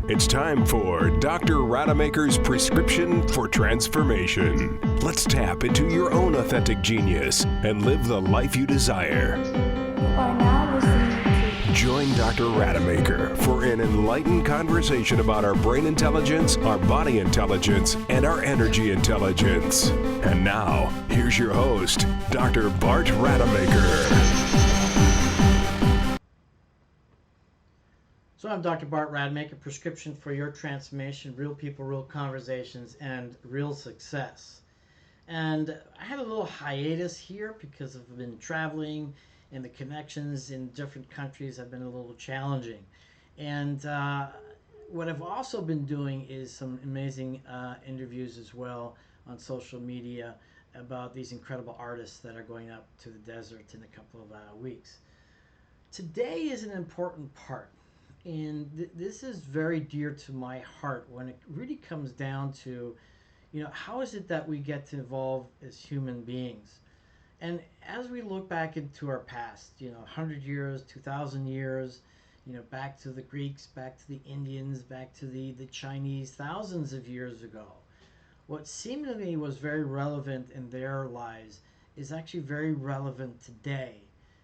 It's time for Dr. Rademaker's prescription for transformation. Let's tap into your own authentic genius and live the life you desire. You are now listening to Join Dr. Rademaker for an enlightened conversation about our brain intelligence, our body intelligence, and our energy intelligence. And now, here's your host, Dr. Bart Rademaker. So I'm Dr. Bart Rademaker, prescription for your transformation, real people, real conversations, and real success. And I had a little hiatus here because I've been traveling and the connections in different countries have been a little challenging. And what I've also been doing is some amazing interviews as well on social media about these incredible artists that are going up to the desert in a couple of weeks. Today is an important part. And this is very dear to my heart when it really comes down to, how is it that we get to evolve as human beings? And as we look back into our past, 100 years, 2,000 years, back to the Greeks, back to the Indians, back to the Chinese, thousands of years ago, what seemingly was very relevant in their lives is actually very relevant today.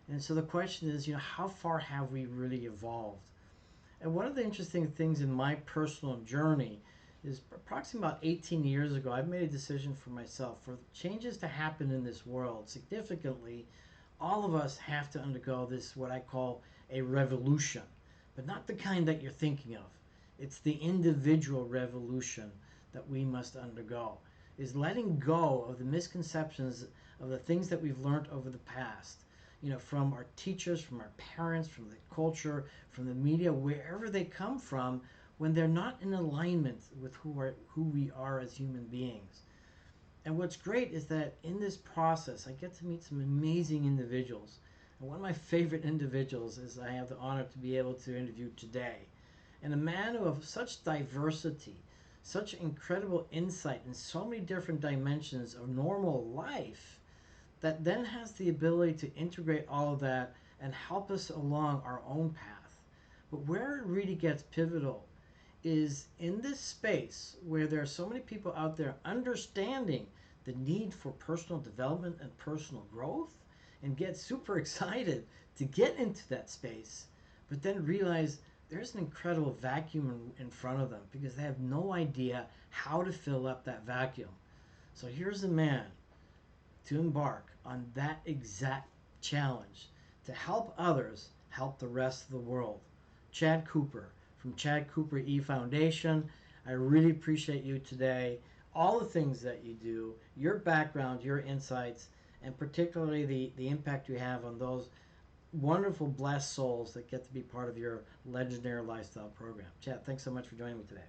And so the question is, how far have we really evolved? And one of the interesting things in my personal journey is approximately about 18 years ago, I've made a decision for myself. For changes to happen in this world significantly, all of us have to undergo this, what I call a revolution, but not the kind that you're thinking of. It's the individual revolution that we must undergo, is letting go of the misconceptions of the things that we've learned over the past. From our teachers, from our parents, from the culture, from the media, wherever they come from, when they're not in alignment with who we are as human beings. And what's great is that in this process, I get to meet some amazing individuals. And one of my favorite individuals is I have the honor to be able to interview today. And a man of such diversity, such incredible insight in so many different dimensions of normal life, that then has the ability to integrate all of that and help us along our own path. But where it really gets pivotal is in this space where there are so many people out there understanding the need for personal development and personal growth and get super excited to get into that space, but then realize there's an incredible vacuum in front of them because they have no idea how to fill up that vacuum. So here's a man to embark on that exact challenge to help others help the rest of the world. Chad Cooper from Chad Cooper E Foundation. I really appreciate you today, all the things that you do, your background, your insights, and particularly the impact you have on those wonderful blessed souls that get to be part of your legendary lifestyle program. Chad, thanks so much for joining me today.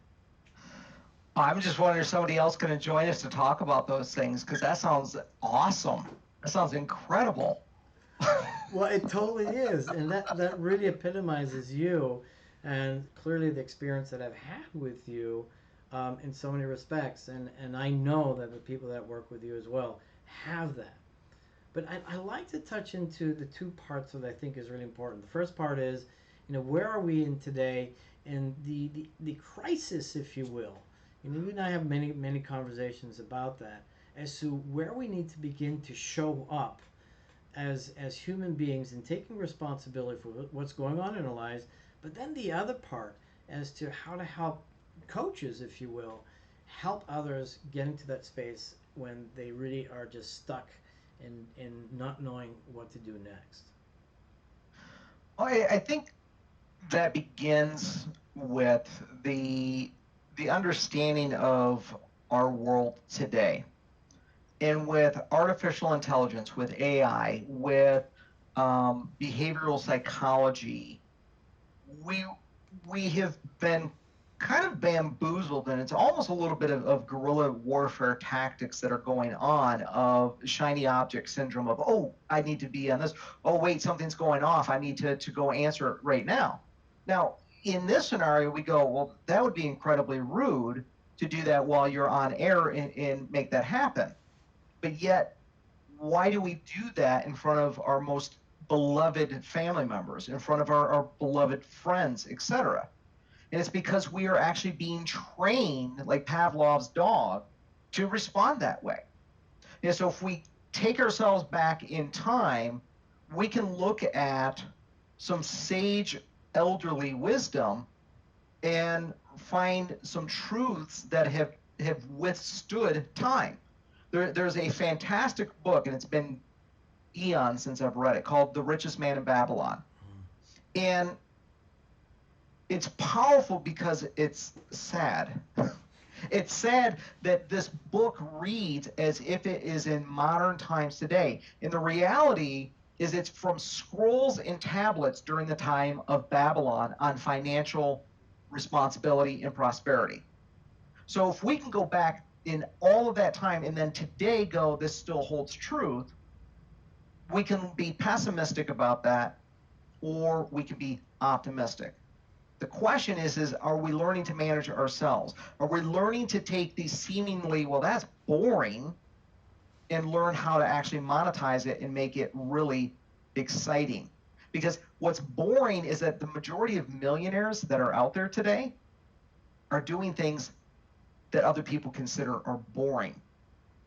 I'm just wondering if somebody else can join us to talk about those things, because that sounds awesome. That sounds incredible. Well, it totally is, and that really epitomizes you, and clearly the experience that I've had with you in so many respects, and I know that the people that work with you as well have that. But I like to touch into the two parts that I think is really important. The first part is, where are we in today, and the crisis, if you will. You and I have many conversations about that as to where we need to begin to show up as human beings and taking responsibility for what's going on in our lives, but then the other part as to how to help coaches, if you will, help others get into that space when they really are just stuck in not knowing what to do next. Well, I think that begins with the understanding of our world today. And with artificial intelligence, with AI, with behavioral psychology, we have been kind of bamboozled, and it's almost a little bit of guerrilla warfare tactics that are going on, of shiny object syndrome of, oh, I need to be on this. Oh, wait, something's going off. I need to go answer it right now. Now, in this scenario, we go, well, that would be incredibly rude to do that while you're on air and make that happen. But yet, why do we do that in front of our most beloved family members, in front of our beloved friends, etc.? And it's because we are actually being trained, like Pavlov's dog, to respond that way. And so if we take ourselves back in time, we can look at some sage elderly wisdom and find some truths that have withstood time. There's a fantastic book, and it's been eons since I've read it, called The Richest Man in Babylon. And it's powerful because it's sad. It's sad that this book reads as if it is in modern times today. And the reality is it's from scrolls and tablets during the time of Babylon on financial responsibility and prosperity. So if we can go back in all of that time and then today go, this still holds truth, we can be pessimistic about that, or we can be optimistic. The question is are we learning to manage ourselves? Are we learning to take these seemingly, well, that's boring, and learn how to actually monetize it and make it really exciting? Because what's boring is that the majority of millionaires that are out there today are doing things that other people consider are boring.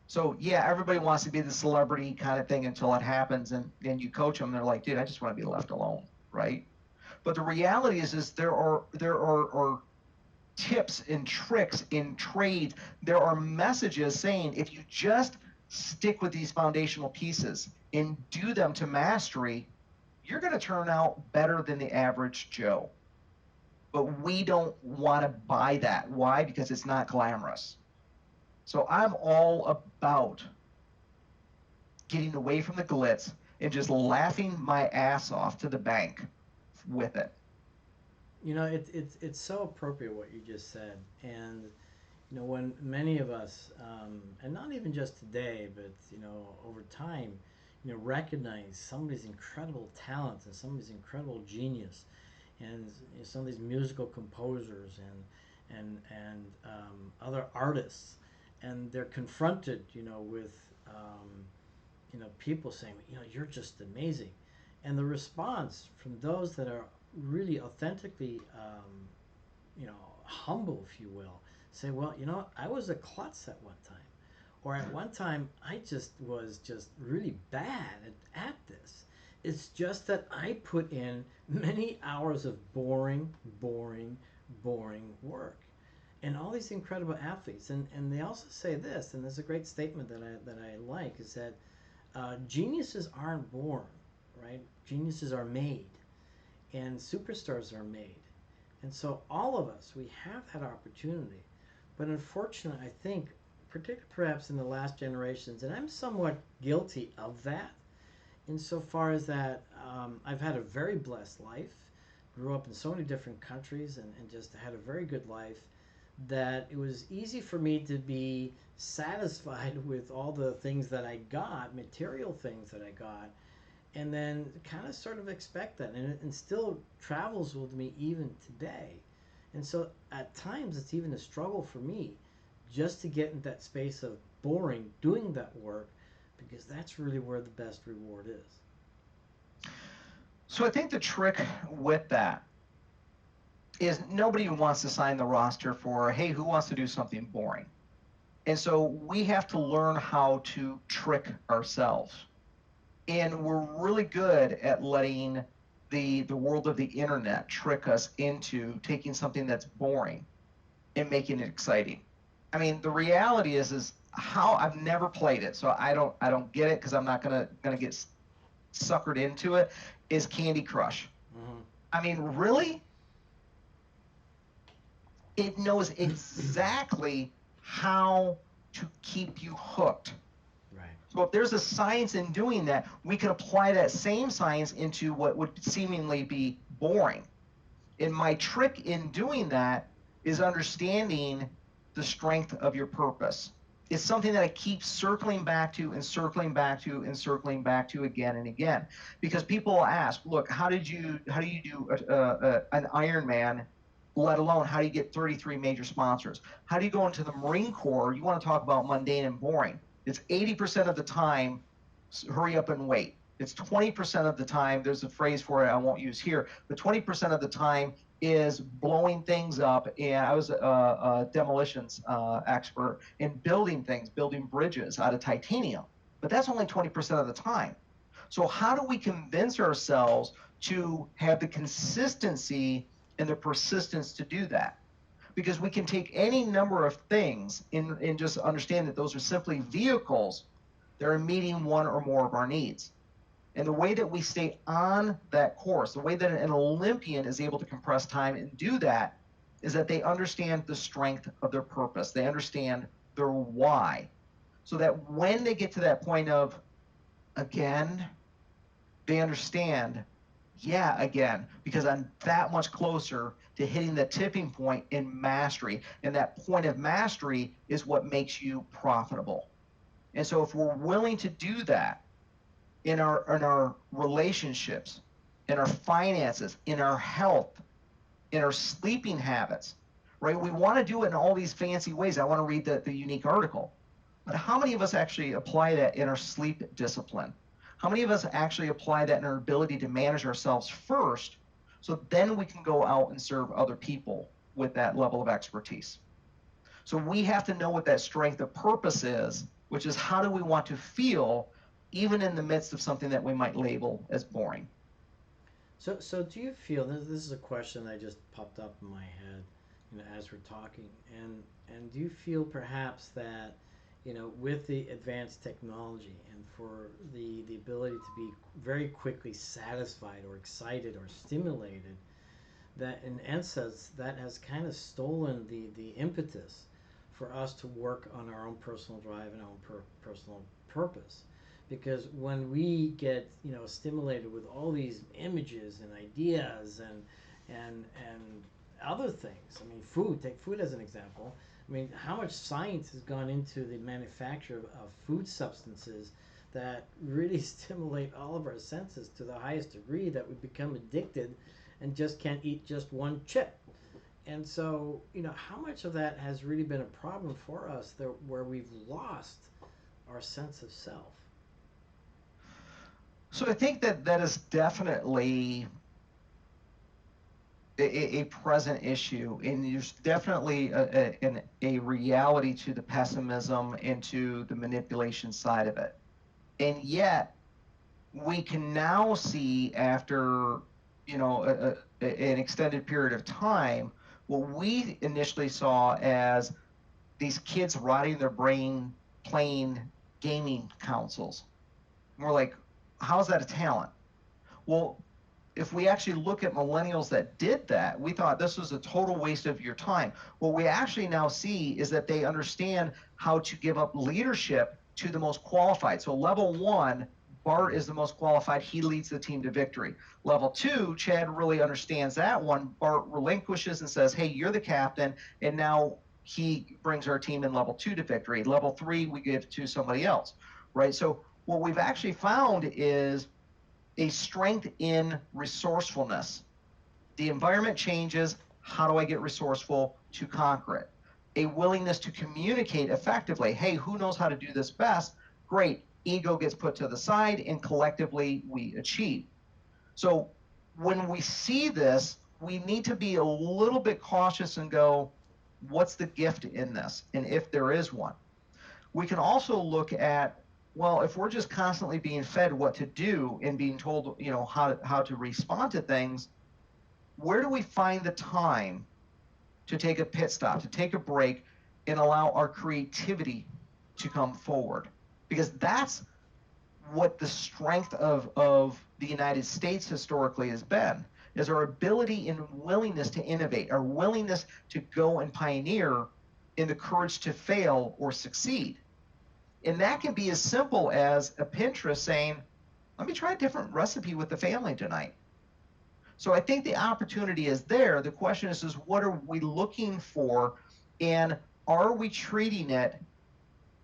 So yeah, everybody wants to be the celebrity kind of thing until it happens, and you coach them, they're like, dude, I just want to be left alone, right? But the reality is there are tips and tricks in trades. There are messages saying if you just stick with these foundational pieces and do them to mastery, you're going to turn out better than the average Joe. But we don't want to buy that. Why? Because it's not glamorous. So I'm all about getting away from the glitz and just laughing my ass off to the bank with it. You know, it's so appropriate what you just said. And you know, when many of us, and not even just today, but you know, over time, you know, recognize somebody's incredible talent and somebody's incredible genius, and you know, some of these musical composers and other artists, and they're confronted, you know, with you know, people saying, you know, you're just amazing, and the response from those that are really authentically, you know, humble, if you will, say, well, you know, I was a klutz at one time, or at one time I just was just really bad at this. It's just that I put in many hours of boring work. And all these incredible athletes, and they also say this, and there's a great statement that I like, is that geniuses aren't born, right? Geniuses are made, and superstars are made. And so all of us, we have that opportunity. But unfortunately, I think, particularly perhaps in the last generations, and I'm somewhat guilty of that, insofar as that I've had a very blessed life, grew up in so many different countries, and just had a very good life, that it was easy for me to be satisfied with all the things that I got, material things that I got, and then kind of sort of expect that, and still travels with me even today. And so at times it's even a struggle for me just to get in that space of boring, doing that work, because that's really where the best reward is. So I think the trick with that is nobody wants to sign the roster for, hey, who wants to do something boring? And so we have to learn how to trick ourselves. And we're really good at letting the world of the internet trick us into taking something that's boring and making it exciting. I mean, the reality is how I've never played it, so I don't get it because I'm not gonna get suckered into it. Is Candy Crush? Mm-hmm. I mean, really? It knows exactly how to keep you hooked. Right. So if there's a science in doing that, we can apply that same science into what would seemingly be boring. And my trick in doing that is understanding the strength of your purpose. It's something that I keep circling back to and circling back to and circling back to again and again. Because people will ask, look, how do you do an Ironman, let alone how do you get 33 major sponsors? How do you go into the Marine Corps? You want to talk about mundane and boring. It's 80% of the time, hurry up and wait. It's 20% of the time, there's a phrase for it I won't use here, but 20% of the time, is blowing things up. And I was a demolitions expert in building things, building bridges out of titanium. But that's only 20% of the time. So how do we convince ourselves to have the consistency and the persistence to do that? Because we can take any number of things and just understand that those are simply vehicles that are meeting one or more of our needs. And the way that we stay on that course, the way that an Olympian is able to compress time and do that, is that they understand the strength of their purpose. They understand their why. So that when they get to that point of, again, they understand, yeah, again, because I'm that much closer to hitting the tipping point in mastery. And that point of mastery is what makes you profitable. And so if we're willing to do that in our relationships, in our finances, in our health, in our sleeping habits, right? We want to do it in all these fancy ways. I want to read the unique article. But how many of us actually apply that in our sleep discipline? How many of us actually apply that in our ability to manage ourselves first, so then we can go out and serve other people with that level of expertise? So we have to know what that strength of purpose is, which is how do we want to feel even in the midst of something that we might label as boring. So do you feel this is a question that just popped up in my head, as we're talking, and do you feel perhaps that, with the advanced technology and for the ability to be very quickly satisfied or excited or stimulated, that in essence that has kind of stolen the impetus for us to work on our own personal drive and our own personal purpose? Because when we get stimulated with all these images and ideas and other things, I mean, take food as an example. I mean, how much science has gone into the manufacture of food substances that really stimulate all of our senses to the highest degree that we become addicted and just can't eat just one chip. And so, how much of that has really been a problem for us where we've lost our sense of self? So I think that is definitely a present issue, and there's definitely a reality to the pessimism and to the manipulation side of it. And yet, we can now see after an extended period of time what we initially saw as these kids rotting their brain playing gaming consoles. And we're like, how's that a talent? Well, if we actually look at millennials that did that, we thought this was a total waste of your time. What we actually now see is that they understand how to give up leadership to the most qualified. So level 1, Bart is the most qualified. He leads the team to victory. Level 2, Chad really understands that one. Bart relinquishes and says, hey, you're the captain. And now he brings our team in level 2 to victory. Level 3, we give to somebody else, right? So what we've actually found is a strength in resourcefulness. The environment changes. How do I get resourceful to conquer it? A willingness to communicate effectively. Hey, who knows how to do this best? Great. Ego gets put to the side, and collectively we achieve. So when we see this, we need to be a little bit cautious and go, what's the gift in this? And if there is one. We can also look at, well, if we're just constantly being fed what to do and being told, how to respond to things, where do we find the time to take a pit stop, to take a break, and allow our creativity to come forward? Because that's what the strength of the United States historically has been, is our ability and willingness to innovate, our willingness to go and pioneer, and the courage to fail or succeed. And that can be as simple as a Pinterest saying, let me try a different recipe with the family tonight. So I think the opportunity is there. The question is what are we looking for? And are we treating it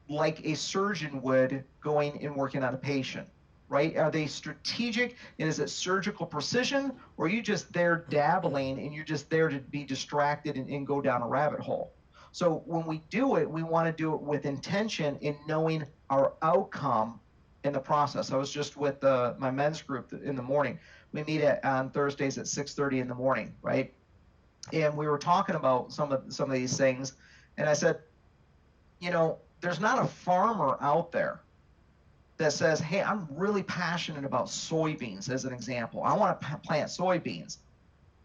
like a surgeon would going and working on a patient, right? Are they strategic, and is it surgical precision? Or are you just there dabbling and you're just there to be distracted and go down a rabbit hole? So when we do it, we want to do it with intention in knowing our outcome in the process. I was just with my men's group in the morning. We meet on Thursdays at 6:30 in the morning, right? and we were talking about some of these things, and I said, there's not a farmer out there that says, hey, I'm really passionate about soybeans, as an example. I want to plant soybeans.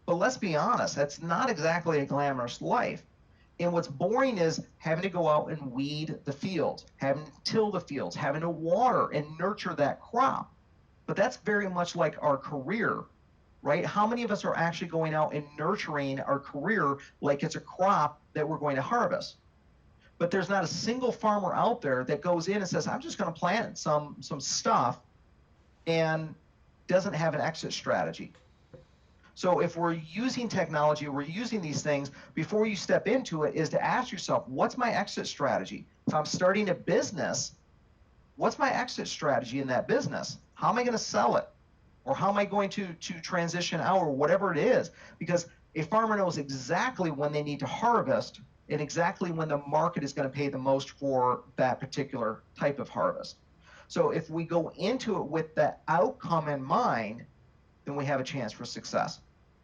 But let's be honest, that's not exactly a glamorous life. And what's boring is having to go out and weed the fields, having to till the fields, having to water and nurture that crop. But that's very much like our career, right? How many of us are actually going out and nurturing our career like it's a crop that we're going to harvest? But there's not a single farmer out there that goes in and says, I'm just going to plant some stuff, and doesn't have an exit strategy. So if we're using technology, we're using these things, before you step into it is to ask yourself, what's my exit strategy? If I'm starting a business, what's my exit strategy in that business? How am I going to sell it? Or how am I going to transition out, or whatever it is? Because a farmer knows exactly when they need to harvest, and exactly when the market is going to pay the most for that particular type of harvest. So if we go into it with that outcome in mind, then we have a chance for success.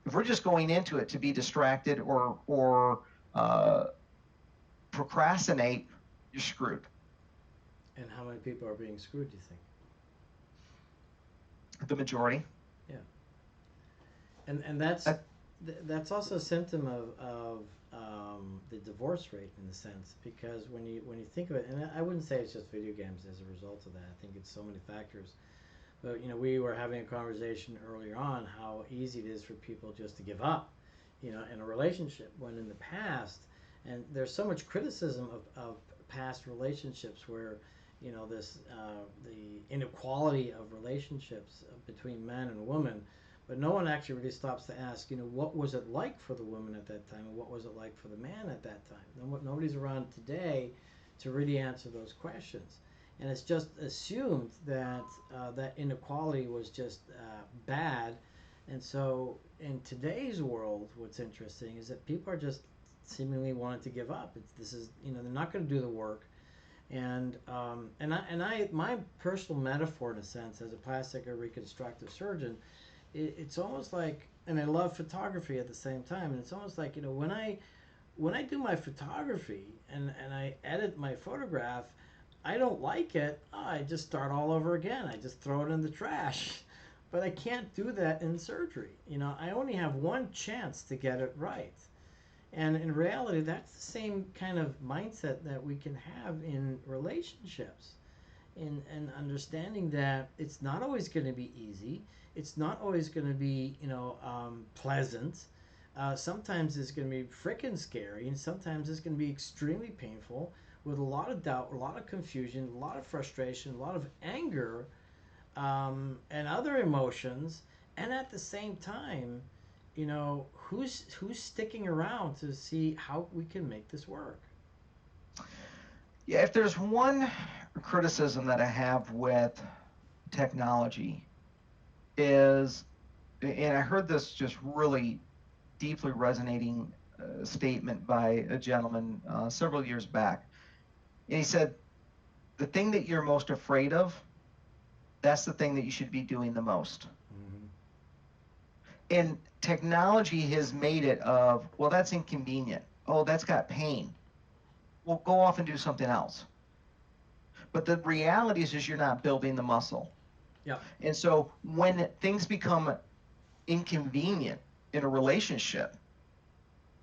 If we're just going into it to be distracted or procrastinate, you're screwed. And how many people are being screwed, do you think? The majority. Yeah. And that's also a symptom of the divorce rate, in a sense, because when you think of it, and I wouldn't say it's just video games as a result of that. I think it's so many factors. But we were having a conversation earlier on how easy it is for people just to give up, in a relationship, when in the past, and there's so much criticism of past relationships where this the inequality of relationships between man and woman, but no one actually really stops to ask, what was it like for the woman at that time, and what was it like for the man at that time? Nobody's around today to really answer those questions, and it's just assumed that that inequality was just bad. And so in today's world, what's interesting is that people are just seemingly wanting to give up. They're not going to do the work. And my personal metaphor, in a sense, as a plastic or reconstructive surgeon, it's almost like, and I love photography at the same time, and it's almost like, when I do my photography and I edit my photograph, I don't like it, I just start all over again. I just throw it in the trash. But I can't do that in surgery. I only have one chance to get it right. And in reality, that's the same kind of mindset that we can have in relationships, in understanding that it's not always going to be easy. It's not always going to be, pleasant. Sometimes it's going to be freaking scary, and sometimes it's going to be extremely painful, with a lot of doubt, a lot of confusion, a lot of frustration, a lot of anger, and other emotions. And at the same time, who's sticking around to see how we can make this work? Yeah, if there's one criticism that I have with technology is, and I heard this just really deeply resonating statement by a gentleman several years back. And he said, the thing that you're most afraid of, that's the thing that you should be doing the most. Mm-hmm. And technology has made it of, well, that's inconvenient. Oh, that's got pain. Well, go off and do something else. But the reality is you're not building the muscle. Yeah. And so when things become inconvenient in a relationship,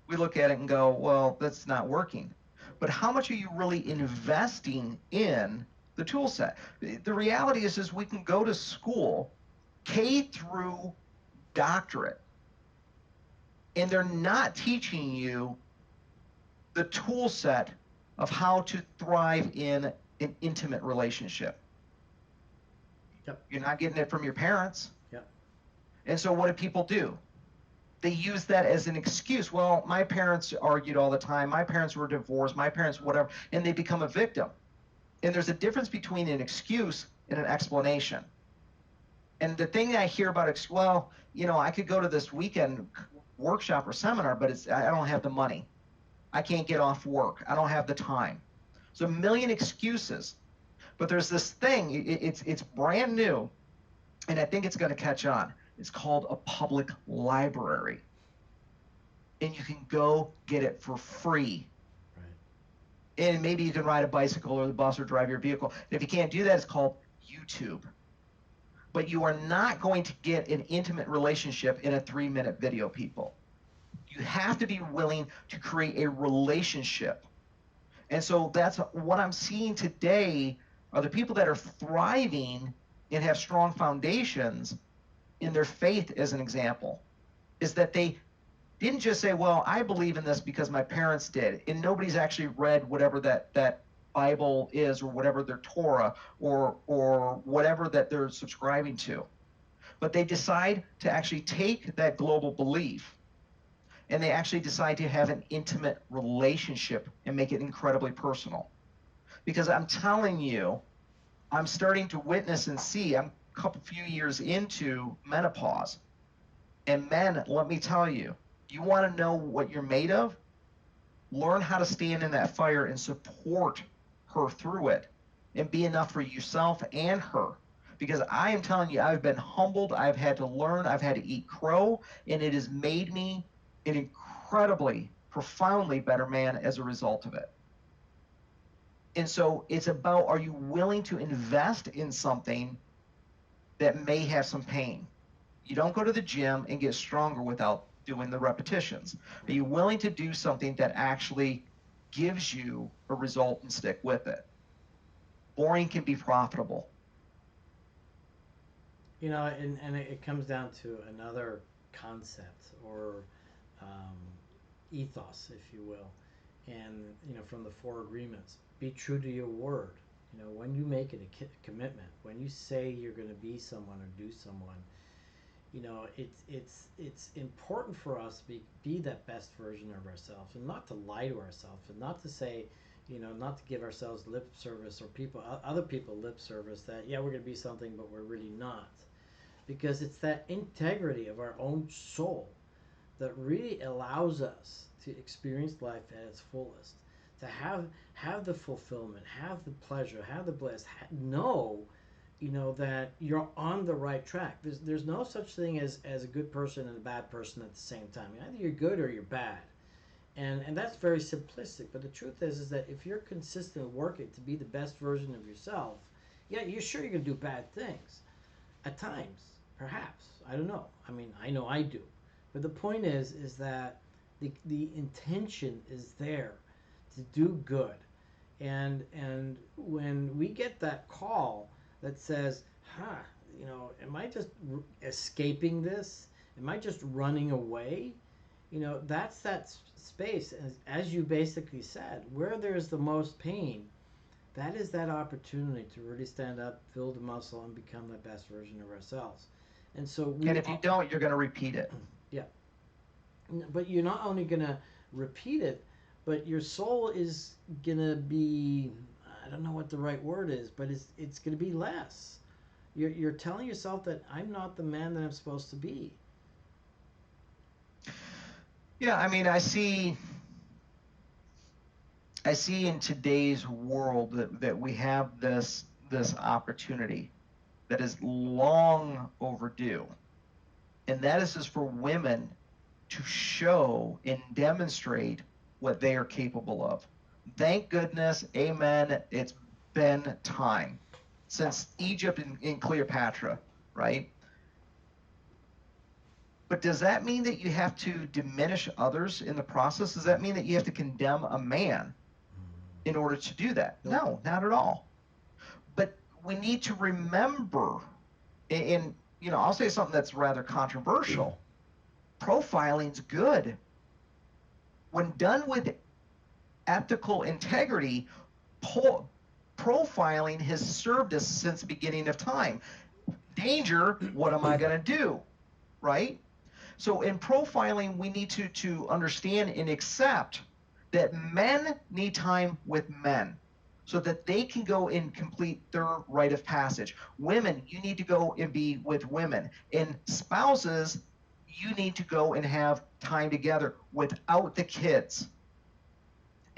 we look at it and go, well, that's not working. But how much are you really investing in the tool set? The reality is we can go to school, K through doctorate, and they're not teaching you the tool set of how to thrive in an intimate relationship. Yep. You're not getting it from your parents. Yep. And so what do people do? They use that as an excuse. Well, my parents argued all the time. My parents were divorced. My parents whatever. And they become a victim. And there's a difference between an excuse and an explanation. And the thing I hear about, well, I could go to this weekend workshop or seminar, but I don't have the money. I can't get off work. I don't have the time. So a million excuses. But there's this thing, it's brand new, and I think it's going to catch on. It's called a public library. and you can go get it for free. Right. And maybe you can ride a bicycle or the bus or drive your vehicle. And if you can't do that, it's called YouTube. But you are not going to get an intimate relationship in a 3-minute video, people. You have to be willing to create a relationship. And so that's what I'm seeing today are the people that are thriving and have strong foundations in their faith, as an example, is that they didn't just say, well, I believe in this because my parents did, and nobody's actually read whatever that Bible is, or whatever their Torah, or whatever that they're subscribing to. But they decide to actually take that global belief, and they actually decide to have an intimate relationship and make it incredibly personal. Because I'm telling you, I'm starting to witness and see, I'm a few years into menopause. And men, let me tell you, you want to know what you're made of? Learn how to stand in that fire and support her through it, and be enough for yourself and her. Because I am telling you, I've been humbled, I've had to learn, I've had to eat crow, and it has made me an incredibly, profoundly better man as a result of it. And so it's about, are you willing to invest in something that may have some pain? You don't go to the gym and get stronger without doing the repetitions. Are you willing to do something that actually gives you a result and stick with it? Boring can be profitable. You know, and it comes down to another concept, or ethos, if you will. And, you know, from the 4 agreements, be true to your word. You know, when you make it a commitment, when you say you're going to be someone or do someone, you know, it's important for us to be that best version of ourselves, and not to lie to ourselves, and not to say, you know, not to give ourselves lip service, or other people lip service, that, yeah, we're going to be something, but we're really not. Because it's that integrity of our own soul that really allows us to experience life at its fullest, to have the fulfillment, have the pleasure, have the bliss, know, you know, that you're on the right track. There's no such thing as a good person and a bad person at the same time. Either you're good or you're bad. And that's very simplistic, but the truth is that if you're consistently working to be the best version of yourself, yeah, you're sure you're going to do bad things at times, perhaps. I don't know. I mean, I know I do. But the point is that the intention is there to do good. And when we get that call that says, you know, am I just escaping this? Am I just running away? You know, that's that space, as you basically said, where there's the most pain, that is that opportunity to really stand up, build the muscle, and become the best version of ourselves. And so and if you don't, you're going to repeat it. Yeah. But you're not only going to repeat it, but your soul is going to be, I don't know what the right word is, but it's going to be less. You're telling yourself that I'm not the man that I'm supposed to be. Yeah, I mean, I see in today's world that we have this opportunity that is long overdue. And that is just for women to show and demonstrate what they are capable of. Thank goodness, amen, it's been time since Egypt and Cleopatra, right? But does that mean that you have to diminish others in the process? Does that mean that you have to condemn a man in order to do that? No, not at all. But we need to remember, and you know, I'll say something that's rather controversial. Profiling's good. When done with ethical integrity, profiling has served us since the beginning of time. Danger, what am I going to do? Right? So in profiling, we need to understand and accept that men need time with men so that they can go and complete their rite of passage. Women, you need to go and be with women. And spouses, you need to go and have time together without the kids.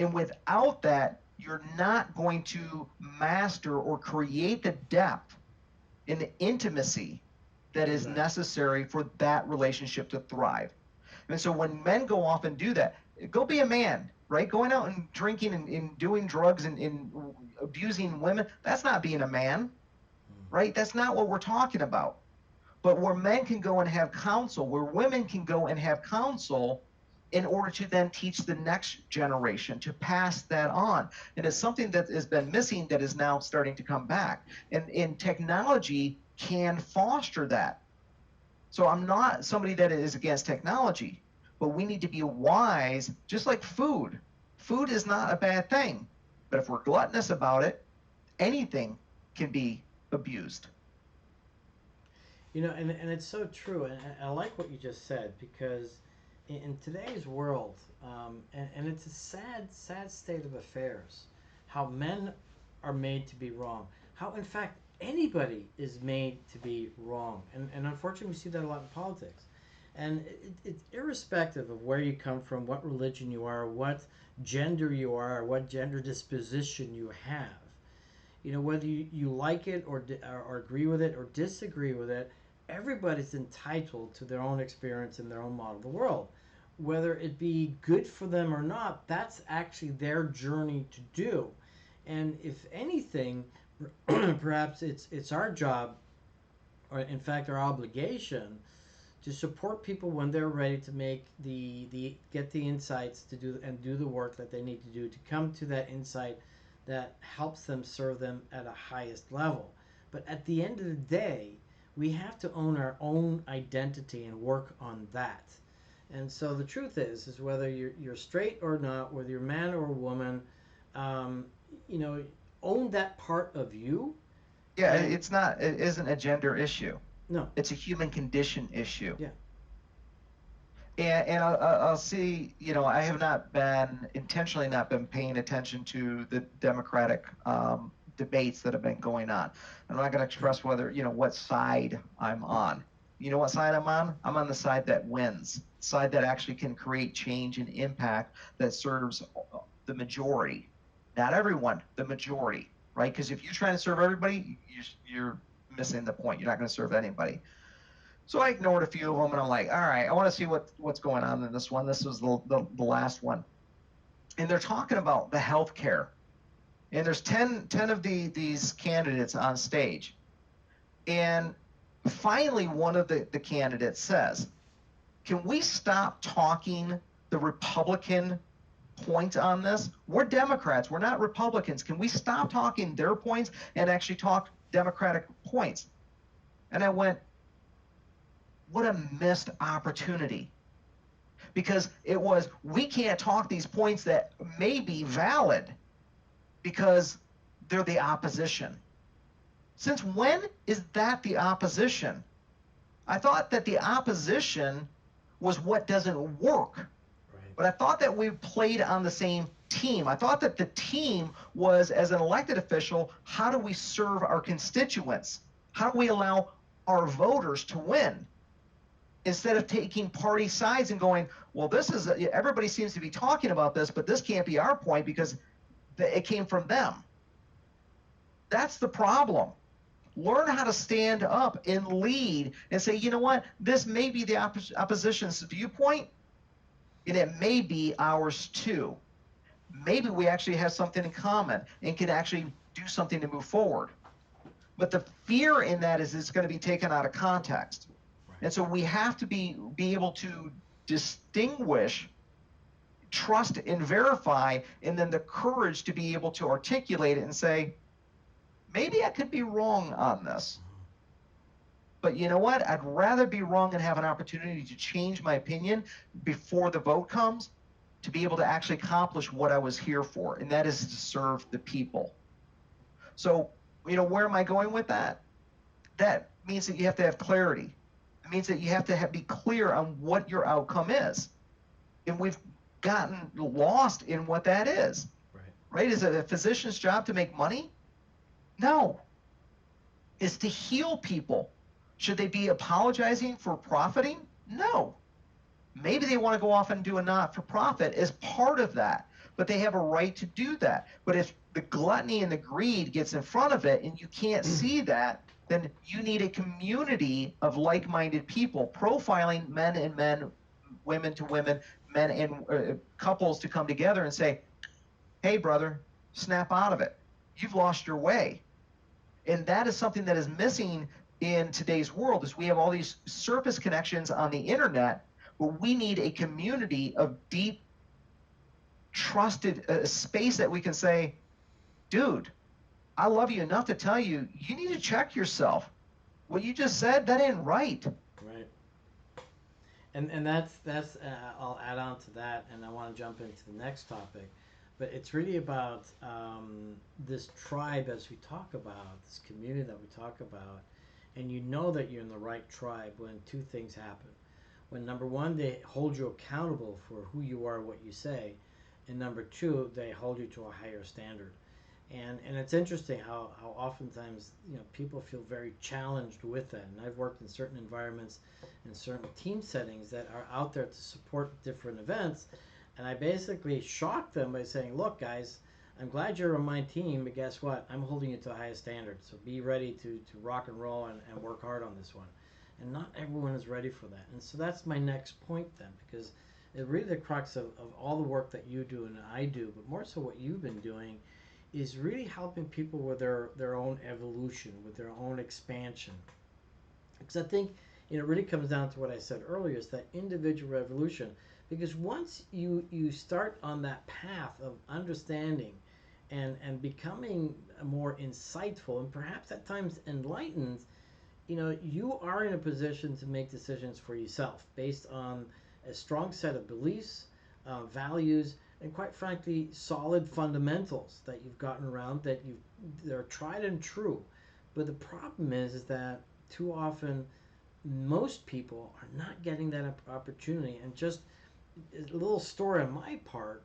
And without that, you're not going to master or create the depth and the intimacy that is necessary for that relationship to thrive. And so when men go off and do that, go be a man, right? Going out and drinking and doing drugs and abusing women, that's not being a man, right? That's not what we're talking about. But where men can go and have counsel, where women can go and have counsel in order to then teach the next generation, to pass that on. And it's something that has been missing that is now starting to come back. And technology can foster that. So I'm not somebody that is against technology, but we need to be wise, just like food. Food is not a bad thing, but if we're gluttonous about it, anything can be abused. You know, and it's so true, and I like what you just said, because in today's world, and it's a sad state of affairs, how men are made to be wrong, how in fact anybody is made to be wrong, and unfortunately we see that a lot in politics, and it's irrespective of where you come from, what religion you are, what gender you are, what gender disposition you have. You know, whether you like it or agree with it or disagree with it, everybody's entitled to their own experience and their own model of the world. Whether it be good for them or not, that's actually their journey to do. And if anything, perhaps it's our job, or in fact our obligation, to support people when they're ready to make get the insights to do the work that they need to do to come to that insight that helps them serve them at a highest level. But at the end of the day, we have to own our own identity and work on that. And so the truth is whether you're straight or not, whether you're a man or a woman, you know, own that part of you. Yeah, it isn't a gender issue. No. It's a human condition issue. Yeah. And I'll see, you know, I have intentionally not been paying attention to the Democratic debates that have been going on. I'm not going to express what side I'm on. You know what side I'm on? I'm on the side that wins, side that actually can create change and impact that serves the majority. Not everyone, the majority, right? Because if you're trying to serve everybody, you're missing the point. You're not going to serve anybody. So I ignored a few of them, and I'm like, all right, I want to see what's going on in this one. This was the last one. And they're talking about the health care. And there's 10 of these candidates on stage. And finally, one of the candidates says, can we stop talking the Republican point on this? We're Democrats. We're not Republicans. Can we stop talking their points and actually talk Democratic points? And I went, what a missed opportunity. Because we can't talk these points that may be valid because they're the opposition. Since when is that the opposition? I thought that the opposition was what doesn't work. Right. But I thought that we played on the same team. I thought that the team was, as an elected official, how do we serve our constituents? How do we allow our voters to win? Instead of taking party sides and going, well, everybody seems to be talking about this, but this can't be our point because it came from them. That's the problem. Learn how to stand up and lead and say, you know what, this may be the opposition's viewpoint, and it may be ours too. Maybe we actually have something in common and can actually do something to move forward. But the fear in that is it's going to be taken out of context. And so we have to be able to distinguish, trust and verify, and then the courage to be able to articulate it and say, maybe I could be wrong on this. But you know what? I'd rather be wrong and have an opportunity to change my opinion before the vote comes to be able to actually accomplish what I was here for, and that is to serve the people. So, where am I going with that? That means that you have to have clarity. It means that you have to be clear on what your outcome is. And we've gotten lost in what that is. Right? Is it a physician's job to make money? No. It's to heal people. Should they be apologizing for profiting? No. Maybe they want to go off and do a not-for-profit as part of that, but they have a right to do that. But if the gluttony and the greed gets in front of it and you can't see that, then you need a community of like-minded people profiling men and women to women, men and couples to come together and say, hey, brother, snap out of it. You've lost your way. And that is something that is missing in today's world, is we have all these surface connections on the internet, but we need a community of deep, trusted space that we can say, dude, I love you enough to tell you, you need to check yourself. What you just said, that ain't right. Right. And that's I'll add on to that, and I want to jump into the next topic, but it's really about this tribe, as we talk about this community that we talk about, and you know that you're in the right tribe when two things happen. When number one, they hold you accountable for who you are, what you say, and number two, they hold you to a higher standard. And it's interesting how oftentimes people feel very challenged with that. And I've worked in certain environments and certain team settings that are out there to support different events, and I basically shock them by saying, look guys, I'm glad you're on my team, but guess what, I'm holding you to a higher standard, so be ready to rock and roll and work hard on this one. And not everyone is ready for that. And so that's my next point then, because it really the crux of all the work that you do and I do, but more so what you've been doing, is really helping people with their own evolution, with their own expansion. Because I think it really comes down to what I said earlier, is that individual evolution. Because once you start on that path of understanding and becoming more insightful and perhaps at times enlightened, you are in a position to make decisions for yourself based on a strong set of beliefs, values, and quite frankly, solid fundamentals that you've gotten around that they're tried and true. But the problem is that too often most people are not getting that opportunity. And just a little story on my part,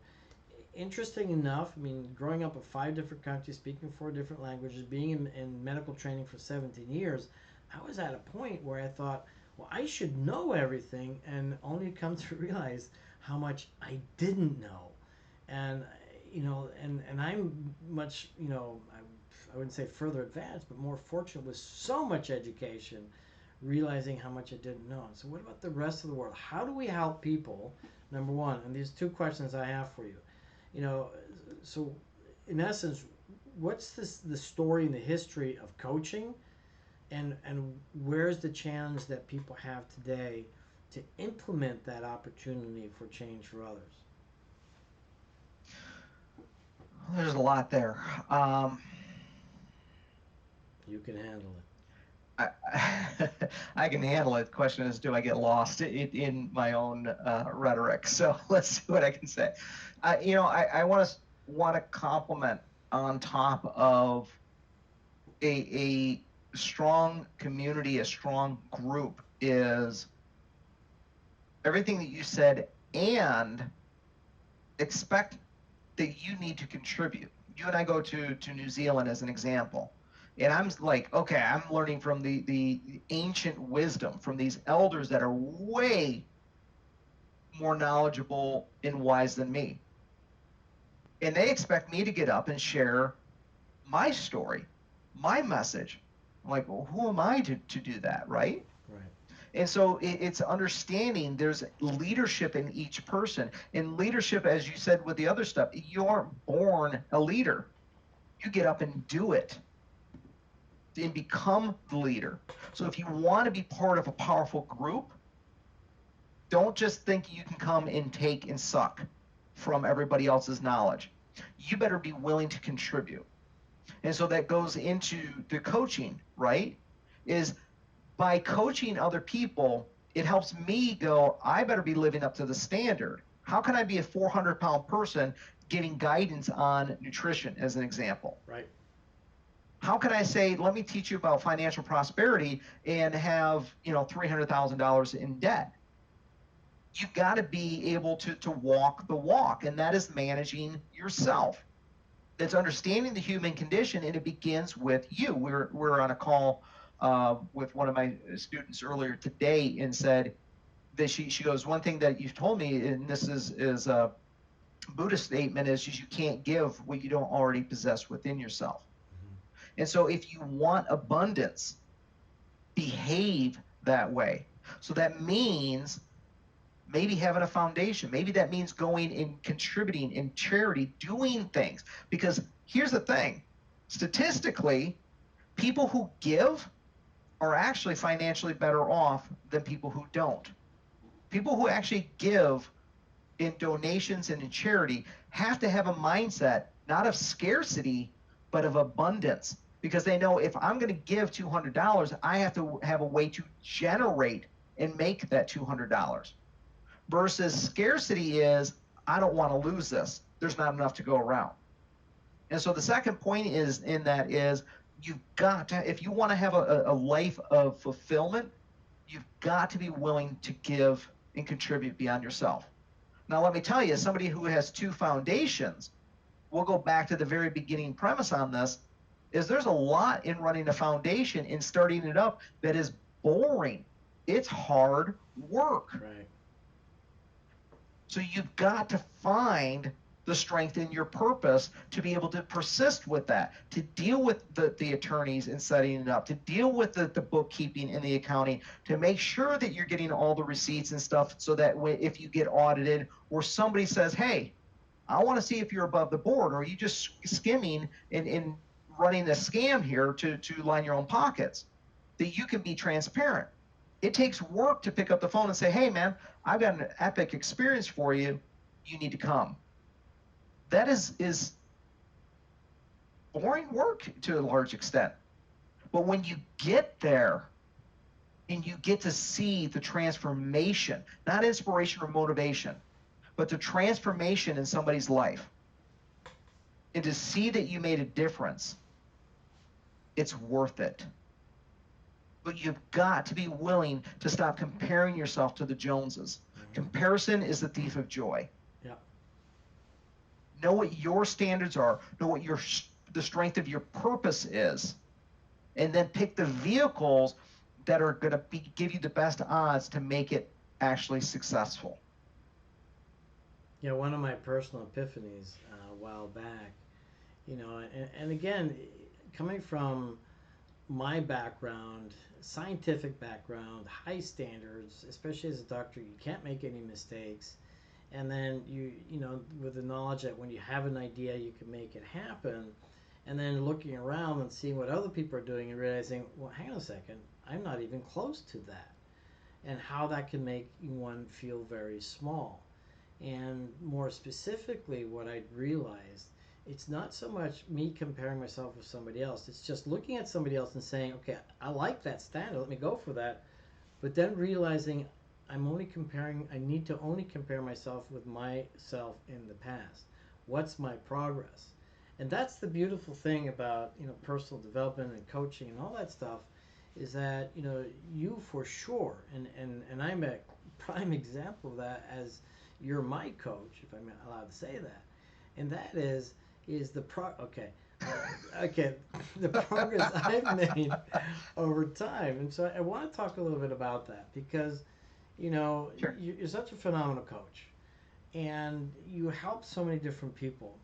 interesting enough, I mean, growing up in 5 different countries, speaking 4 different languages, being in medical training for 17 years, I was at a point where I thought, well, I should know everything, and only come to realize how much I didn't know. And and I'm much, I wouldn't say further advanced, but more fortunate with so much education, realizing how much I didn't know. So what about the rest of the world? How do we help people? Number one, and these 2 questions I have for you. So in essence, what's the story and the history of coaching, and where's the challenge that people have today to implement that opportunity for change for others? There's a lot there. You can handle it. I can handle it. The question is, do I get lost in my own rhetoric? So let's see what I can say. I want to compliment on top of a strong community, a strong group, is everything that you said, and expect that you need to contribute. You and I go to New Zealand as an example. And I'm like, okay, I'm learning from the ancient wisdom, from these elders that are way more knowledgeable and wise than me. And they expect me to get up and share my story, my message. I'm like, well, who am I to do that, right? Right. And so it's understanding there's leadership in each person. And leadership, as you said with the other stuff, you aren't born a leader. You get up and do it and become the leader. So if you want to be part of a powerful group, don't just think you can come and take and suck from everybody else's knowledge. You better be willing to contribute. And so that goes into the coaching, right? Is by coaching other people, it helps me go, I better be living up to the standard. How can I be a 400-pound person giving guidance on nutrition, as an example? Right. How can I say, let me teach you about financial prosperity and have, $300,000 in debt? You've got to be able to walk the walk, and that is managing yourself. It's understanding the human condition, and it begins with you. We're on a call with one of my students earlier today, and said that she goes, one thing that you've told me, and this is a Buddhist statement, is you can't give what you don't already possess within yourself. And so if you want abundance, behave that way. So that means maybe having a foundation. Maybe that means going and contributing in charity, doing things. Because here's the thing, statistically, people who give are actually financially better off than people who don't. People who actually give in donations and in charity have to have a mindset not of scarcity but of abundance, because they know if I'm going to give $200, I have to have a way to generate and make that $200. Versus scarcity is, I don't want to lose this, there's not enough to go around. And so the second point is in that is, you've got to, if you want to have a life of fulfillment, you've got to be willing to give and contribute beyond yourself. Now, let me tell you, somebody who has two foundations, we'll go back to the very beginning premise on this, is there's a lot in running a foundation and starting it up that is boring. It's hard work. Right. So you've got to find the strength in your purpose to be able to persist with that, to deal with the attorneys and setting it up, to deal with the bookkeeping and the accounting, to make sure that you're getting all the receipts and stuff, so that if you get audited or somebody says, hey, I want to see if you're above the board, or are you just skimming and running a scam here to line your own pockets, that you can be transparent. It takes work to pick up the phone and say, hey man, I've got an epic experience for you, you need to come. That is boring work to a large extent. But when you get there and you get to see the transformation, not inspiration or motivation, but the transformation in somebody's life, and to see that you made a difference, it's worth it. But you've got to be willing to stop comparing yourself to the Joneses. Comparison is the thief of joy. Yeah. Know what your standards are. Know what the strength of your purpose is. And then pick the vehicles that are going to give you the best odds to make it actually successful. Yeah, one of my personal epiphanies a while back, and again, coming from my background, scientific background, high standards, especially as a doctor, you can't make any mistakes. And then with the knowledge that when you have an idea, you can make it happen. And then looking around and seeing what other people are doing and realizing, well, hang on a second, I'm not even close to that. And how that can make one feel very small. And more specifically, what I realized, it's not so much me comparing myself with somebody else. It's just looking at somebody else and saying, okay, I like that standard, let me go for that. But then realizing I need to only compare myself with myself in the past. What's my progress? And that's the beautiful thing about, personal development and coaching and all that stuff, is that, you for sure, and I'm a prime example of that, as you're my coach, if I'm allowed to say that. And that is the the progress I've made over time. And so I want to talk a little bit about that, because Sure. You're such a phenomenal coach, and you help so many different people.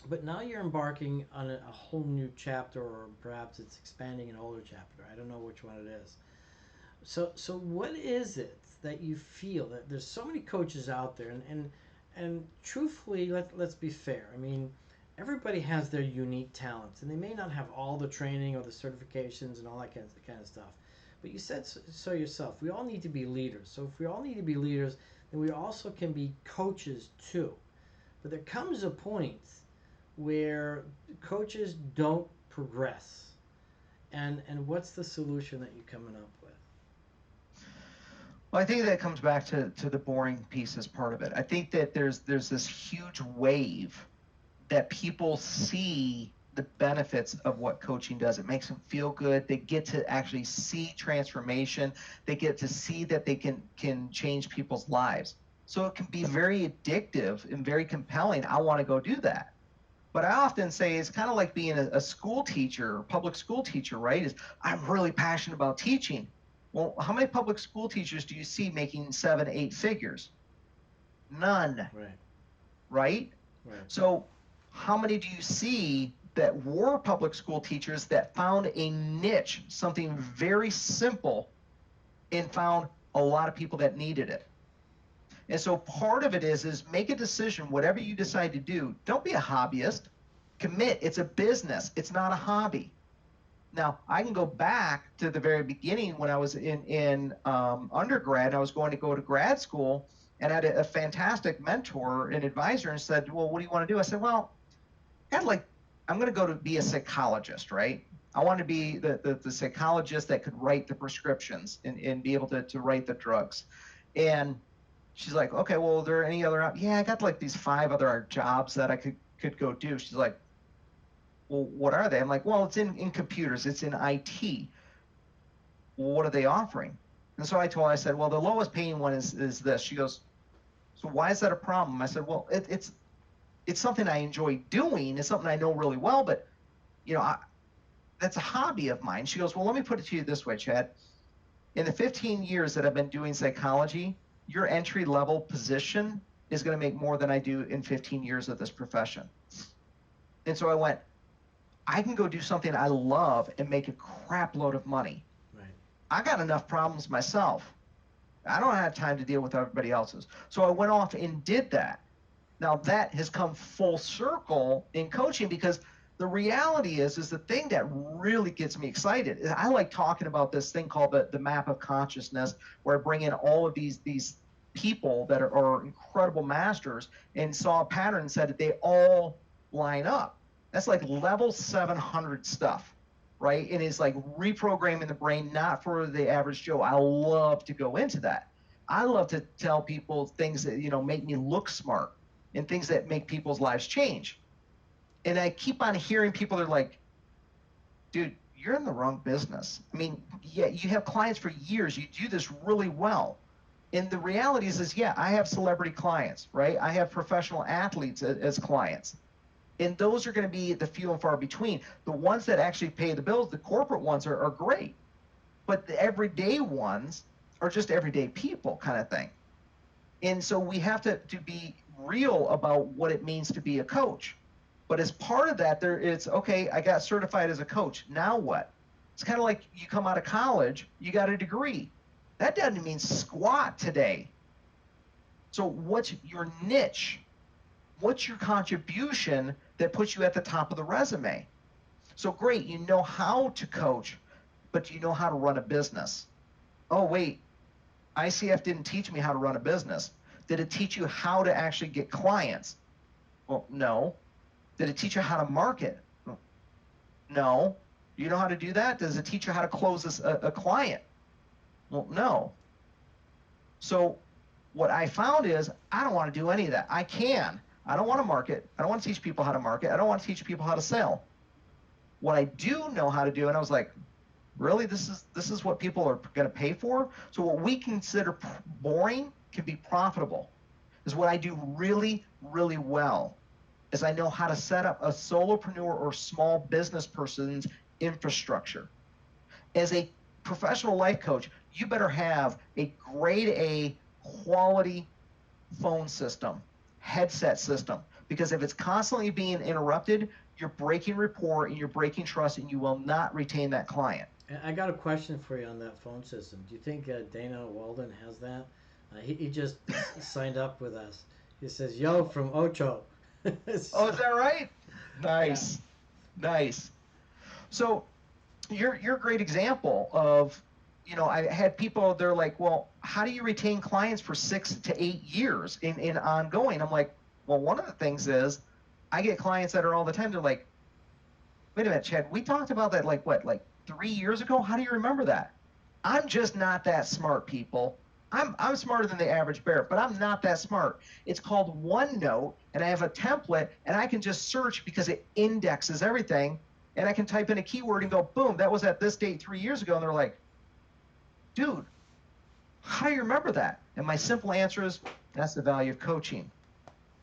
But now you're embarking on a whole new chapter, or perhaps it's expanding an older chapter. I don't know which one it is. So what is it that you feel that there's so many coaches out there, and truthfully, let's be fair. I mean, everybody has their unique talents, and they may not have all the training or the certifications and all that kind of stuff. But you said so yourself. We all need to be leaders. So if we all need to be leaders, then we also can be coaches too. But there comes a point where coaches don't progress. And what's the solution that you're coming up with? Well, I think that comes back to the boring piece as part of it. I think that there's this huge wave that people see the benefits of what coaching does. It makes them feel good. They get to actually see transformation. They get to see that they can change people's lives. So it can be very addictive and very compelling. I want to go do that. But I often say it's kind of like being a school teacher, public school teacher, right? Is I'm really passionate about teaching. Well, how many public school teachers do you see making 7, 8 figures? None. Right? So how many do you see that were public school teachers that found a niche, something very simple, and found a lot of people that needed it? And so part of it is make a decision, whatever you decide to do. Don't be a hobbyist. Commit. It's a business. It's not a hobby. Now, I can go back to the very beginning when I was in undergrad. I was going to go to grad school, and I had a fantastic mentor and advisor, and said, well, what do you want to do? I said, well, I'm going to go to be a psychologist, right? I want to be the psychologist that could write the prescriptions and be able to write the drugs. And she's like, okay, well, are there any other, yeah, I got like these 5 other jobs that I could go do. She's like, well, what are they? I'm like, well, it's in computers, it's in IT. Well, what are they offering? And so I told her, I said, well, the lowest paying one is this. She goes, so why is that a problem? I said, well, it's something I enjoy doing. It's something I know really well, but that's a hobby of mine. She goes, well, let me put it to you this way, Chad. In the 15 years that I've been doing psychology, your entry level position is going to make more than I do in 15 years of this profession. And so I went, I can go do something I love and make a crap load of money. Right. I got enough problems myself. I don't have time to deal with everybody else's. So I went off and did that. Now that has come full circle in coaching, because the reality is the thing that really gets me excited is I like talking about this thing called the map of consciousness, where I bring in all of these people that are incredible masters and saw a pattern and said that they all line up. That's like level 700 stuff, right? And it's like reprogramming the brain, not for the average Joe. I love to go into that. I love to tell people things that, make me look smart and things that make people's lives change. And I keep on hearing people that are like, dude, you're in the wrong business. I mean, yeah, you have clients for years. You do this really well. And the reality is yeah, I have celebrity clients, right? I have professional athletes as clients. And those are going to be the few and far between. The ones that actually pay the bills, the corporate ones are great. But the everyday ones are just everyday people kind of thing. And so we have to be real about what it means to be a coach. But as part of that, it's, okay, I got certified as a coach. Now what? It's kind of like you come out of college, you got a degree. That doesn't mean squat today. So what's your niche? What's your contribution that puts you at the top of the resume? So great, you know how to coach, but do you know how to run a business? Oh, wait, ICF didn't teach me how to run a business. Did it teach you how to actually get clients? Well, no. Did it teach you how to market? No. You know how to do that? Does it teach you how to close a client? Well, no. So what I found is I don't want to do any of that. I don't want to market. I don't want to teach people how to market. I don't want to teach people how to sell. What I do know how to do, and I was like, really, this is what people are going to pay for? So what we consider boring can be profitable. Is what I do really, really well is I know how to set up a solopreneur or small business person's infrastructure. As a professional life coach, you better have a grade A quality phone system, headset system, because if it's constantly being interrupted, you're breaking rapport and you're breaking trust, and you will not retain that client. I got a question for you on that phone system. Do you think Dana Walden has that? He just signed up with us. He says, yo, from Ocho. So, oh, is that right? Nice. Yeah. Nice. So you're a great example of, I had people, they're like, well, how do you retain clients for 6 to 8 years in ongoing? I'm like, well, one of the things is I get clients that are all the time, they're like, wait a minute, Chad, we talked about that like 3 years ago? How do you remember that? I'm just not that smart, people. I'm smarter than the average bear, but I'm not that smart. It's called OneNote, and I have a template, and I can just search because it indexes everything, and I can type in a keyword and go, boom, that was at this date 3 years ago, and they're like, dude, how do you remember that? And my simple answer is, that's the value of coaching.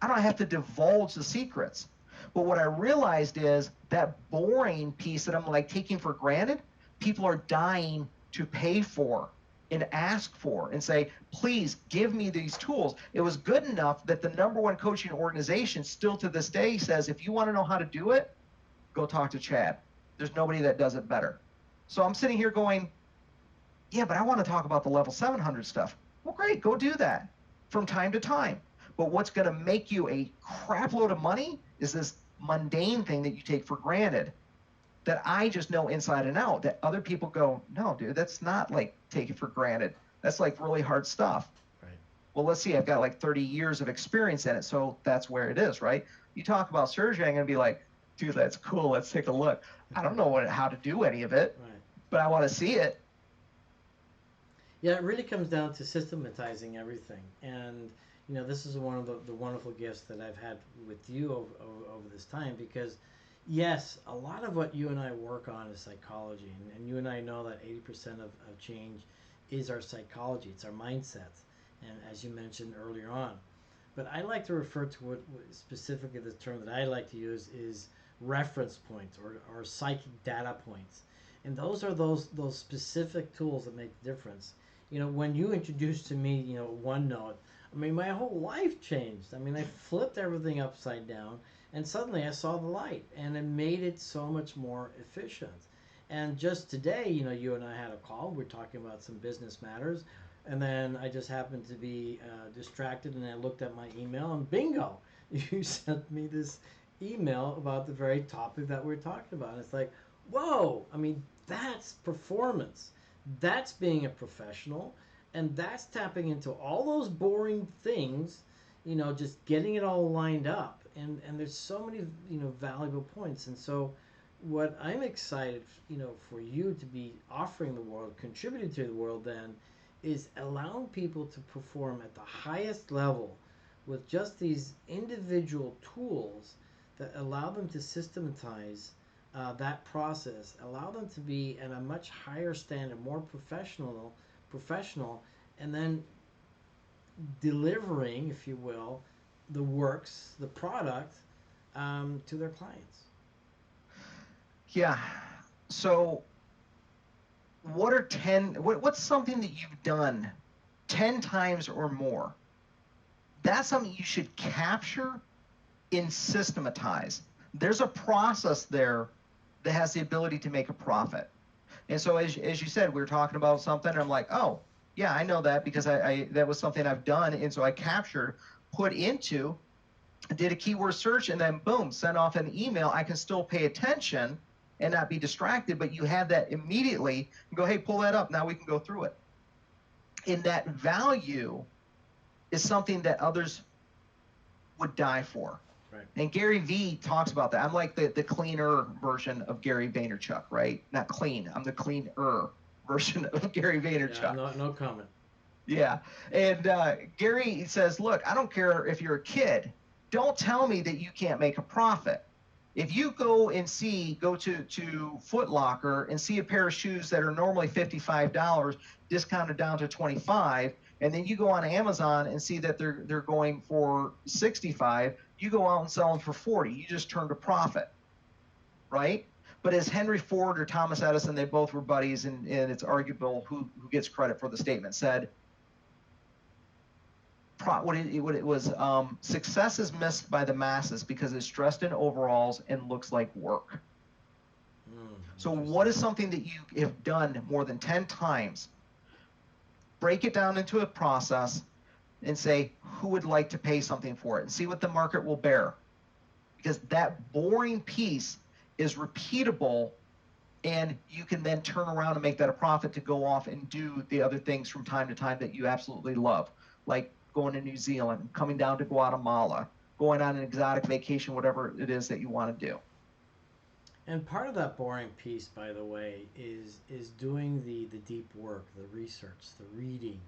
I don't have to divulge the secrets. But what I realized is that boring piece that I'm like taking for granted, people are dying to pay for and ask for and say, please give me these tools. It was good enough that the #1 coaching organization still to this day says, if you want to know how to do it, go talk to Chad. There's nobody that does it better. So I'm sitting here going, yeah, but I want to talk about the level 700 stuff. Well, great, go do that. from time to time. But what's going to make you a crap load of money is this mundane thing that you take for granted that I just know inside and out, that other people go, no, dude, that's not like take it for granted. That's like really hard stuff. Right. Well, let's see, I've got like 30 years of experience in it, so that's where it is, right? You talk about surgery, I'm going to be like, dude, that's cool. Let's take a look. I don't know how to do any of it, Right. but I want to see it. Yeah, it really comes down to systematizing everything. And, this is one of the wonderful gifts that I've had with you over this time, because, yes, a lot of what you and I work on is psychology. And you and I know that 80% of change is our psychology, it's our mindset. And as you mentioned earlier on. But I like to refer to what specifically the term that I like to use is reference points or psychic data points. And those are those specific tools that make the difference. When you introduced to me, OneNote, I mean, my whole life changed. I mean, I flipped everything upside down, and suddenly I saw the light, and it made it so much more efficient. And just today, you and I had a call. We're talking about some business matters, and then I just happened to be distracted, and I looked at my email, and bingo, you sent me this email about the very topic that we're talking about. And it's like, whoa! I mean, that's performance. That's being a professional, and that's tapping into all those boring things, just getting it all lined up. And there's so many, valuable points. And so what I'm excited, for you to be offering the world, contributing to the world then, is allowing people to perform at the highest level with just these individual tools that allow them to systematize that process, allow them to be at a much higher standard, more professional, and then delivering, if you will, the works, the product to their clients. Yeah. So what's something that you've done 10 times or more? That's something you should capture and systematize. There's a process there that has the ability to make a profit. And so as you said, we were talking about something, and I'm like, oh, yeah, I know that because I that was something I've done. And so I captured, put into, did a keyword search, and then boom, sent off an email. I can still pay attention and not be distracted, but you have that immediately and go, hey, pull that up. Now we can go through it. And that value is something that others would die for. Right. And Gary Vee talks about that. I'm like the cleaner version of Gary Vaynerchuk, right? Not clean. I'm the cleaner version of Gary Vaynerchuk. Yeah, no comment. Yeah. And Gary says, look, I don't care if you're a kid. Don't tell me that you can't make a profit. If you go to Foot Locker and see a pair of shoes that are normally $55, discounted down to $25, and then you go on Amazon and see that they're going for $65, you go out and sell them for $40. You just turned a profit, right? But as Henry Ford or Thomas Edison, they both were buddies, and it's arguable who gets credit for the statement, said, what it was, success is missed by the masses because it's dressed in overalls and looks like work. So what is something that you have done more than 10 times? Break it down into a process and say, who would like to pay something for it, and see what the market will bear. Because that boring piece is repeatable, and you can then turn around and make that a profit to go off and do the other things from time to time that you absolutely love, like going to New Zealand, coming down to Guatemala, going on an exotic vacation, whatever it is that you want to do. And part of that boring piece, by the way, is doing the deep work, the research, the reading.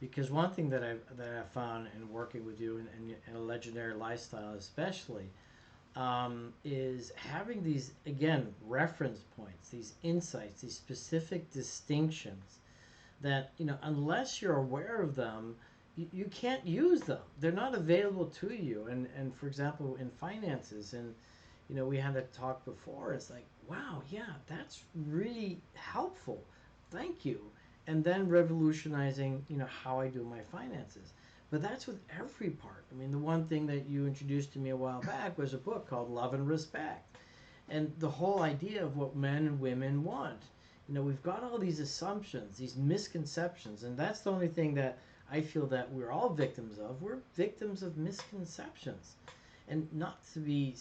Because one thing that I've found in working with you in a legendary lifestyle especially, is having these, again, reference points, these insights, these specific distinctions that, unless you're aware of them, you can't use them. They're not available to you. And for example, in finances, and we had a talk before, it's like, wow, yeah, that's really helpful. Thank you. And then revolutionizing, how I do my finances. But that's with every part. I mean, the one thing that you introduced to me a while back was a book called Love and Respect. And the whole idea of what men and women want. We've got all these assumptions, these misconceptions, and that's the only thing that I feel that we're all victims of. We're victims of misconceptions, and not to be,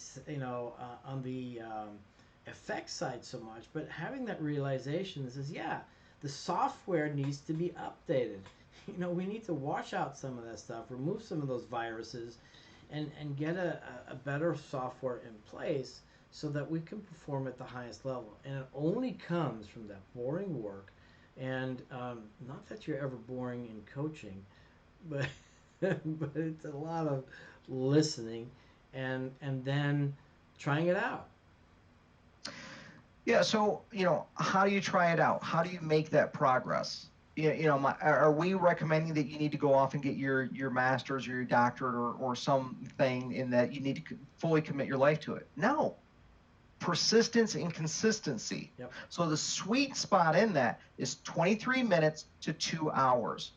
on the effect side so much, but having that realization that says, yeah, the software needs to be updated. We need to wash out some of that stuff, remove some of those viruses, and get a better software in place so that we can perform at the highest level. And it only comes from that boring work. And not that you're ever boring in coaching, but but it's a lot of listening and then trying it out. Yeah, so, how do you try it out? How do you make that progress? Are we recommending that you need to go off and get your master's or your doctorate or something in that you need to fully commit your life to it? No. Persistence and consistency. Yep. So the sweet spot in that is 23 minutes to 2 hours.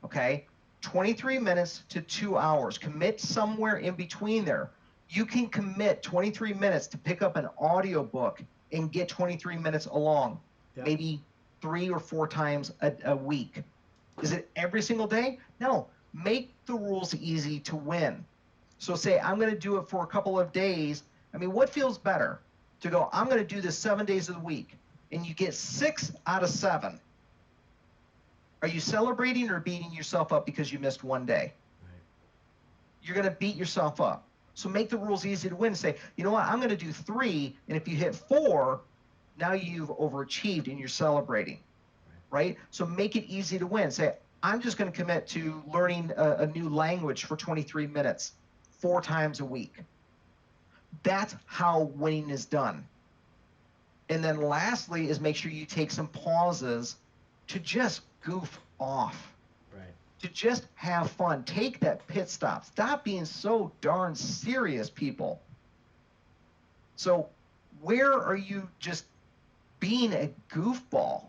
Okay? 23 minutes to 2 hours. Commit somewhere in between there. You can commit 23 minutes to pick up an audiobook and get 23 minutes along. Yep. Maybe 3 or 4 times a week. Is it every single day? No. Make the rules easy to win. So say, I'm going to do it for a couple of days. I mean, what feels better? To go, I'm going to do this 7 days of the week, and you get 6 out of 7. Are you celebrating or beating yourself up because you missed one day? Right. You're going to beat yourself up. So make the rules easy to win. Say, you know what, I'm going to do 3, and if you hit 4, now you've overachieved and you're celebrating, right? So make it easy to win. Say, I'm just going to commit to learning a new language for 23 minutes, 4 times a week. That's how winning is done. And then lastly is make sure you take some pauses to just goof off. Right. To just have fun. Take that pit stop. Stop being so darn serious, people. So where are you just being a goofball?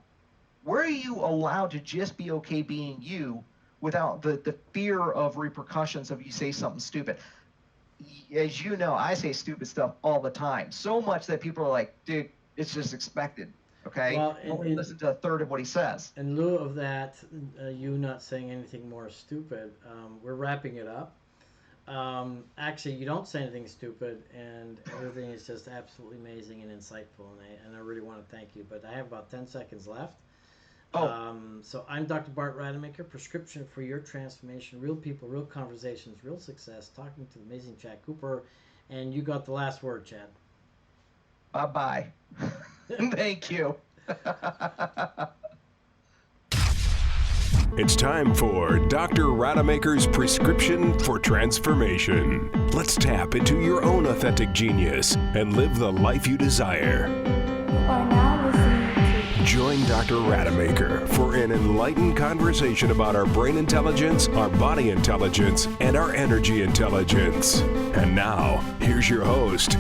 Where are you allowed to just be okay being you without the fear of repercussions if you say something stupid? As you know, I say stupid stuff all the time. So much that people are like, dude, it's just expected. Okay? Well, Don't listen to a third of what he says. In lieu of that, you not saying anything more stupid, we're wrapping it up. Actually, you don't say anything stupid, and everything is just absolutely amazing and insightful, and I really want to thank you. But I have about 10 seconds left. So I'm Dr. Bart Rademaker, prescription for your transformation, real people, real conversations, real success, talking to the amazing Chad Cooper, and you got the last word, Chad. Bye-bye. Thank you. It's time for Dr. Rademaker's prescription for transformation. Let's tap into your own authentic genius and live the life you desire. You are now listening to Join Dr. Rademaker for an enlightened conversation about our brain intelligence, our body intelligence, and our energy intelligence. And now, here's your host,